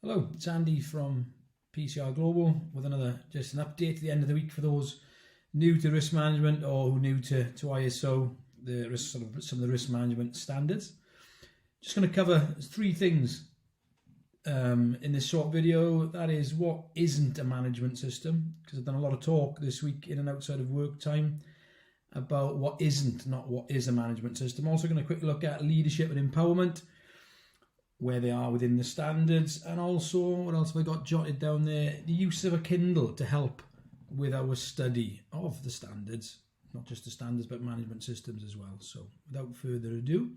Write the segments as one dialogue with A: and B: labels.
A: Hello, it's Andy from PCR Global with just an update at the end of the week for those new to risk management or new to ISO, some of the risk management standards. Just going to cover three things in this short video. That is, what isn't a management system, because I've done a lot of talk this week in and outside of work time about what isn't, not what is a management system. Also going to quick look at leadership and empowerment, where they are within the standards, and also, what else have I got jotted down there? The use of a Kindle to help with our study of the standards, not just the standards, but management systems as well. So without further ado,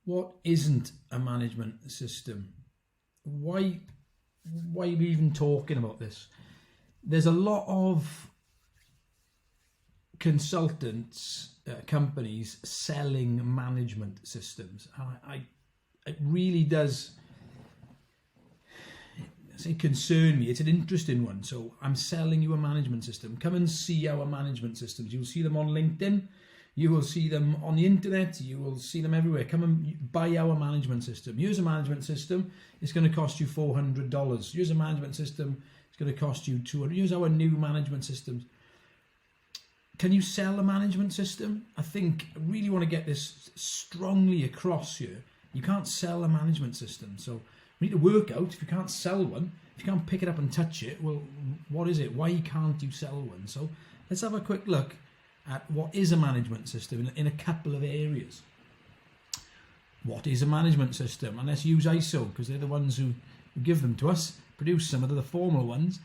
A: what isn't a management system? Why are we even talking about this? There's a lot of consultants, companies selling management systems. It really does concern me. It's an interesting one. So I'm selling you a management system. Come and see our management systems. You'll see them on LinkedIn. You will see them on the internet. You will see them everywhere. Come and buy our management system. Here's a management system. It's going to cost you $400. Here's a management system. It's going to cost you $200. Here's our new management systems. Can you sell a management system? I really want to get this strongly across here. You can't sell a management system. So we need to work out, if you can't sell one, if you can't pick it up and touch it, well, what is it? Why can't you sell one? So let's have a quick look at what is a management system in a couple of areas. What is a management system? And let's use ISO, because they're the ones who give them to us, produce some of the formal ones.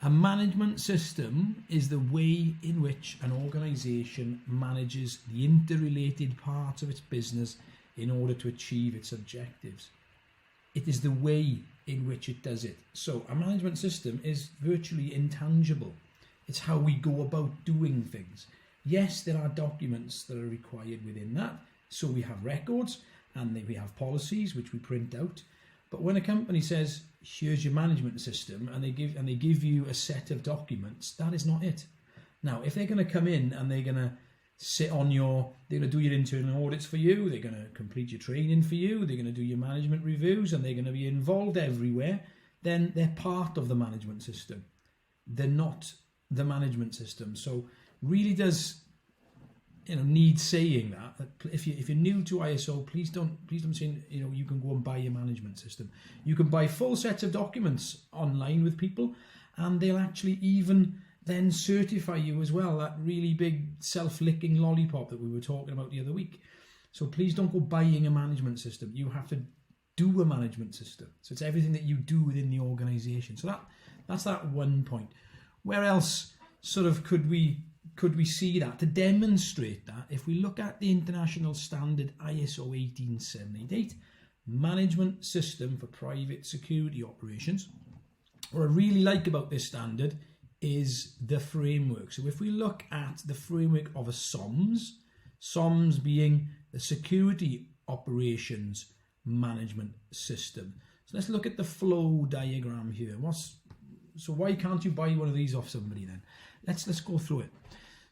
A: A management system is the way in which an organisation manages the interrelated parts of its business in order to achieve its objectives. It is the way in which it does it. So a management system is virtually intangible. It's how we go about doing things. Yes, there are documents that are required within that. So we have records and we have policies which we print out. But when a company says, here's your management system, and they give you a set of documents, that is not it. Now, if they're going to come in and they're going to they're going to do your internal audits for you, they're going to complete your training for you, they're going to do your management reviews, and they're going to be involved everywhere, then they're part of the management system. They're not the management system. So really does need saying that if you're new to ISO, please don't say you can go and buy your management system. You can buy full sets of documents online with people, and they'll actually even then certify you as well, that really big self-licking lollipop that we were talking about the other week. So please don't go buying a management system. You have to do a management system. So it's everything that you do within the organisation. So that's that one point. Where else could we see that? To demonstrate that, if we look at the international standard ISO 18788, Management System for Private Security Operations, what I really like about this standard is the framework. So if we look at the framework of a SOMS being the Security Operations Management System. So let's look at the flow diagram here. So why can't you buy one of these off somebody then? Let's go through it.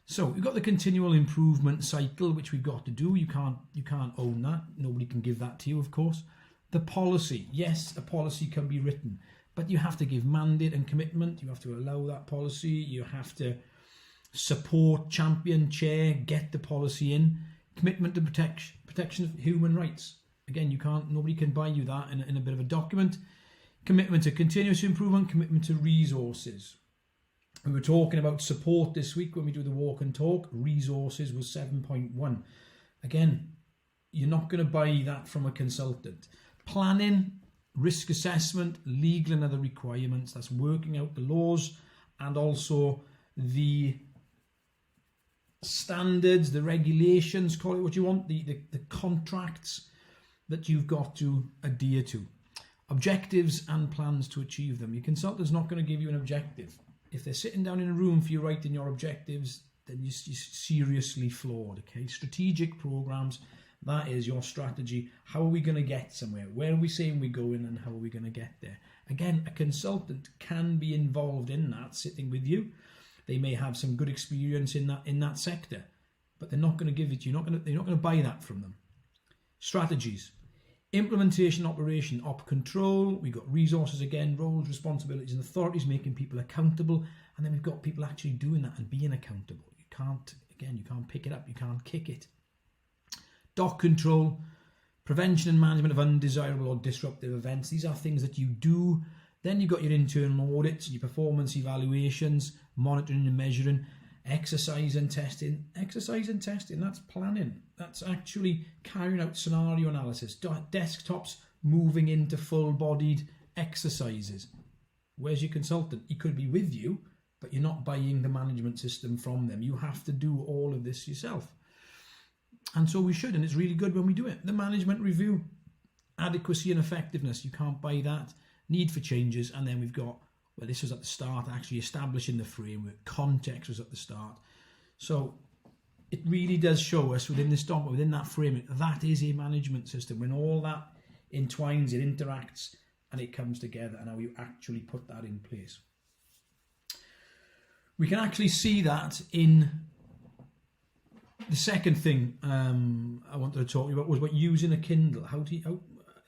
A: So we've got the continual improvement cycle, which we've got to do. You can't own that. Nobody can give that to you, of course. The policy. Yes, a policy can be written, but you have to give mandate and commitment. You have to allow that policy. You have to support, champion, chair, get the policy in. Commitment to protection of human rights. Again, nobody can buy you that in a bit of a document. Commitment to continuous improvement, commitment to resources. We were talking about support this week when we do the walk and talk. Resources was 7.1. Again, you're not going to buy that from a consultant. Planning, risk assessment, legal and other requirements. That's working out the laws and also the standards, the regulations, call it what you want, the contracts that you've got to adhere to. Objectives and plans to achieve them. Your consultant's not going to give you an objective. If they're sitting down in a room for you writing your objectives, then you're seriously flawed. Okay, strategic programs. That is your strategy. How are we going to get somewhere? Where are we saying we're going, and how are we going to get there? Again, a consultant can be involved in that, sitting with you. They may have some good experience in that sector, but they're not going to give it to you. They're not going to buy that from them. Strategies. Implementation, operation, op control. We've got resources again, roles, responsibilities, and authorities, making people accountable. And then we've got people actually doing that and being accountable. You can't pick it up, you can't kick it. Doc control, prevention and management of undesirable or disruptive events. These are things that you do. Then you've got your internal audits, your performance evaluations, monitoring and measuring, exercise and testing. Exercise and testing, that's planning. That's actually carrying out scenario analysis. Desktops moving into full-bodied exercises. Where's your consultant? He could be with you, but you're not buying the management system from them. You have to do all of this yourself. And so we should, and it's really good when we do it. The management review, adequacy and effectiveness. You can't buy that. Need for changes. And then we've got, well, this was at the start, actually establishing the framework. Context was at the start. So it really does show us within this document, within that framework, that is a management system. When all that entwines, it interacts, and it comes together, and how you actually put that in place. We can actually see that in the second thing I wanted to talk about was about using a Kindle.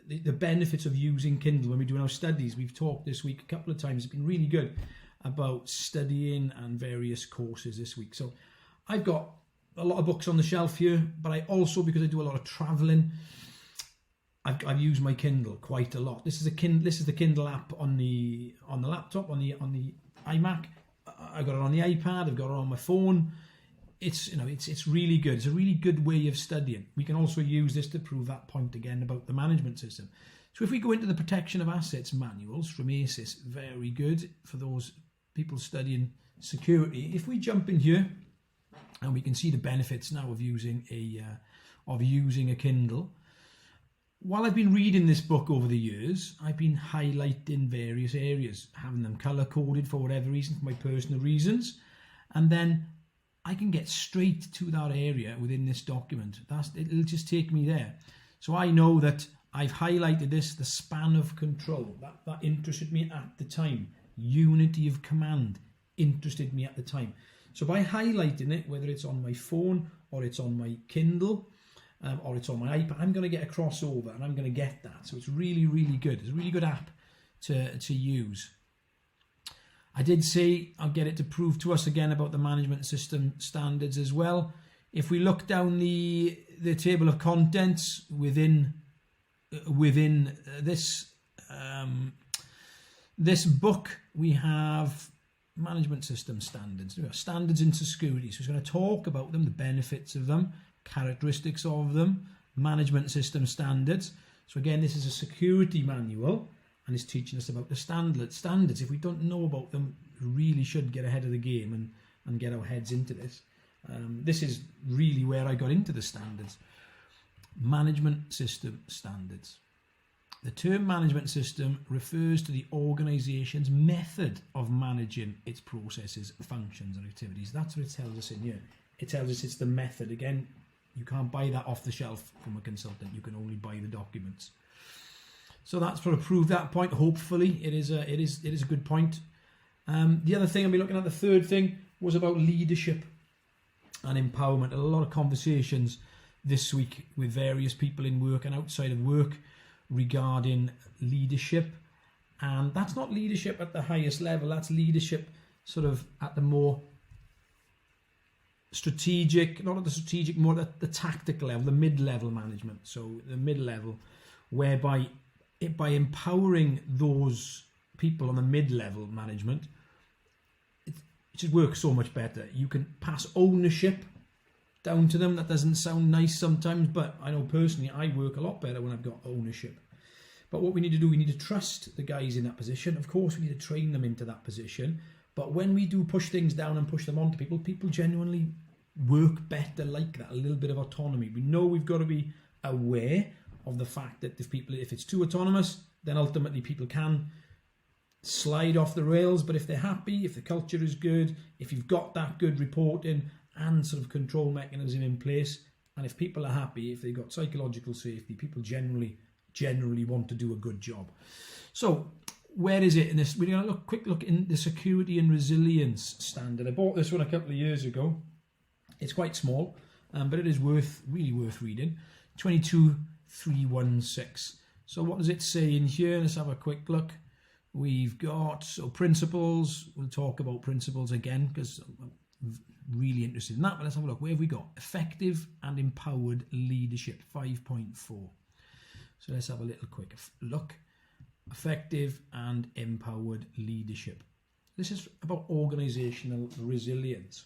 A: The benefits of using Kindle when we're doing our studies. We've talked this week a couple of times. It's been really good about studying and various courses this week. So I've got a lot of books on the shelf here, but I also, because I do a lot of traveling, I've used my Kindle quite a lot. This is the Kindle app on the laptop, on the iMac. I've got it on the iPad. I've got it on my phone. It's really good. It's a really good way of studying. We can also use this to prove that point again about the management system. So if we go into the protection of assets manuals from ACES, very good for those people studying security. If we jump in here, and we can see the benefits now of using a Kindle. While I've been reading this book over the years, I've been highlighting various areas, having them color coded for whatever reason, for my personal reasons, and then I can get straight to that area within this document. It'll just take me there. So I know that I've highlighted this, the span of control. That interested me at the time. Unity of command interested me at the time. So by highlighting it, whether it's on my phone or it's on my Kindle or it's on my iPad, I'm going to get a crossover and I'm going to get that. So it's really, really good. It's a really good app to use. I did say I'll get it to prove to us again about the management system standards as well. If we look down the table of contents within this book, we have management system standards. We have standards into security. So it's going to talk about them, the benefits of them, characteristics of them, management system standards. So again, this is a security manual, and it's teaching us about the standards. If we don't know about them, we really should get ahead of the game and get our heads into this. This is really where I got into the standards. Management system standards. The term management system refers to the organisation's method of managing its processes, functions and activities. That's what it tells us in here. It tells us it's the method. Again, you can't buy that off the shelf from a consultant. You can only buy the documents. So that's sort of proved that point. Hopefully, it is a good point. The other thing I'll be looking at, the third thing, was about leadership and empowerment. A lot of conversations this week with various people in work and outside of work regarding leadership. And that's not leadership at the highest level. That's leadership sort of at the more strategic, not at the strategic, more at the tactical level, the mid-level management. So the mid-level, whereby by empowering those people on the mid-level management, it just works so much better. You can pass ownership down to them. That doesn't sound nice sometimes, but I know personally I work a lot better when I've got ownership. But what we need to do, we need to trust the guys in that position. Of course, we need to train them into that position. But when we do push things down and push them onto people genuinely work better like that, a little bit of autonomy. We know we've got to be aware of the fact that if it's too autonomous, then ultimately people can slide off the rails. But if they're happy, if the culture is good, if you've got that good reporting and sort of control mechanism in place, and if people are happy, if they've got psychological safety, people generally want to do a good job. So where is it in this? We're going to quick look in the security and resilience standard. I bought this one a couple of years ago. It's quite small, but it is really worth reading. 22 316. So what does it say in here? Let's have a quick look. We've got principles. We'll talk about principles again because I'm really interested in that. But let's have a look. Where have we got? Effective and empowered leadership, 5.4. So let's have a little quick look. Effective and empowered leadership. This is about organisational resilience.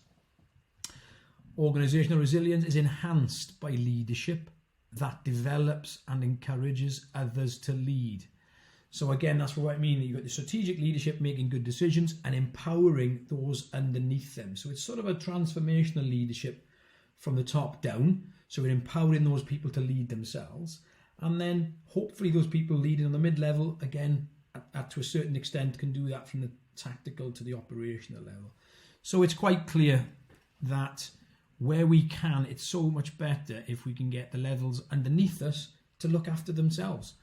A: Organisational resilience is enhanced by leadership that develops and encourages others to lead. So again, that's what I mean. You've got the strategic leadership making good decisions and empowering those underneath them. So it's sort of a transformational leadership from the top down. So we're empowering those people to lead themselves. And then hopefully those people leading on the mid-level, again, to a certain extent, can do that from the tactical to the operational level. So it's quite clear that where we can, it's so much better if we can get the levels underneath us to look after themselves.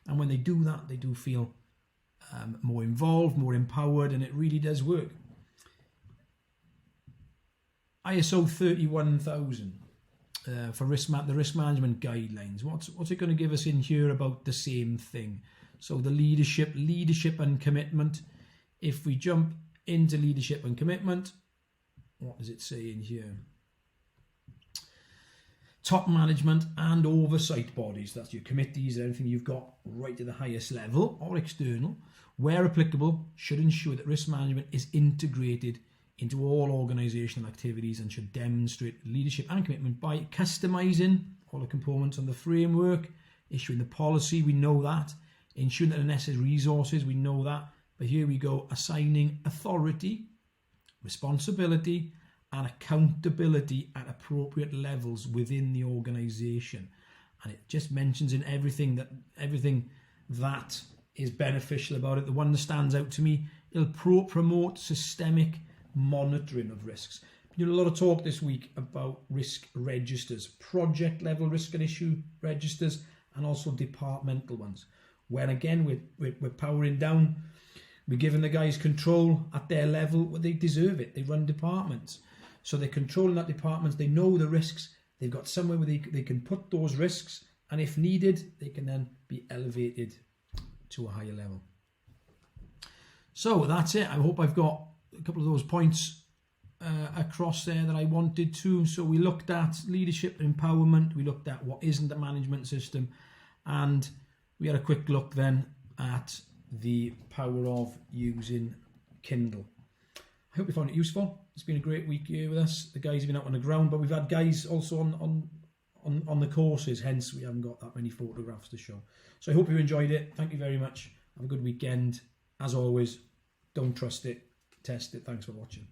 A: And when they do that, they do feel more involved, more empowered, and it really does work. ISO 31000 for the risk management guidelines. What's it going to give us in here about the same thing? So the leadership and commitment. If we jump into leadership and commitment, what does it say in here? Top management and oversight bodies, that's your committees, everything you've got right to the highest level or external, where applicable, should ensure that risk management is integrated into all organisational activities and should demonstrate leadership and commitment by customising all the components on the framework, issuing the policy, we know that, ensuring that the necessary resources, we know that, but here we go, assigning authority, responsibility, and accountability at appropriate levels within the organisation. And it just mentions in everything that is beneficial about it. The one that stands out to me, it'll promote systemic monitoring of risks. You know, a lot of talk this week about risk registers, project level risk and issue registers, and also departmental ones. When again, we're powering down, we're giving the guys control at their level where they deserve it. They run departments. So they're controlling that department, they know the risks, they've got somewhere where they can put those risks, and if needed, they can then be elevated to a higher level. So that's it. I hope I've got a couple of those points across there that I wanted to. So we looked at leadership and empowerment, we looked at what isn't a management system, and we had a quick look then at the power of using Kindle. I hope you found it useful. It's been a great week here with us. The guys have been out on the ground, but we've had guys also on the courses, hence we haven't got that many photographs to show. So I hope you enjoyed it. Thank you very much. Have a good weekend. As always, don't trust it, test it. Thanks for watching.